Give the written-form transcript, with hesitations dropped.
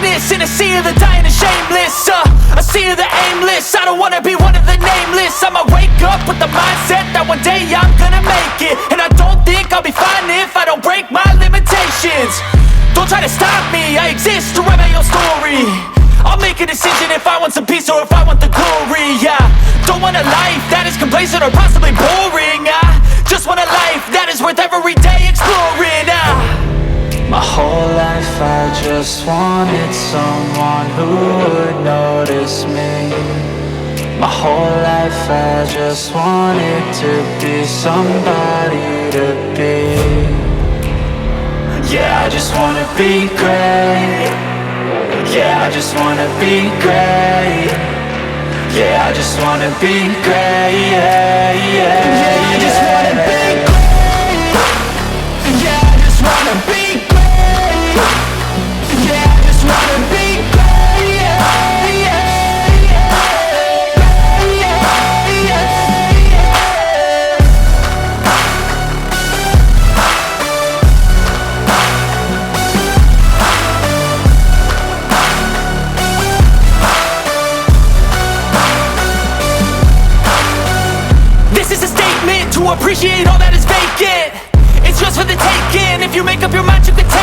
greatness in a sea of the dying and shameless, a sea of the aimless. I don't wanna be one of the nameless. I'ma wake up with the mindset that one day I'm gonna make it, and I don't think I'll be fine if I don't break my limitations. Don't try to stop me, I exist to write my own story. I'll make a decision if I want some peace or if I want the glory. Yeah, don't want a life that is complacent or possibly boring. I just want a life that is worth every day exploring. My whole life I just wanted someone who would notice me. My whole life I just wanted to be somebody to be. Yeah, I just wanna be great. Yeah, I just wanna be great. Yeah, I just wanna be great. Yeah, yeah, yeah, I just wanna be great. Yeah, I just wanna be great. Yeah, I just wanna be great. Yeah, yeah, yeah, yeah, yeah. This is a statement to appreciate all that is vacant. It's just for the taking. If you make up your mind, you can take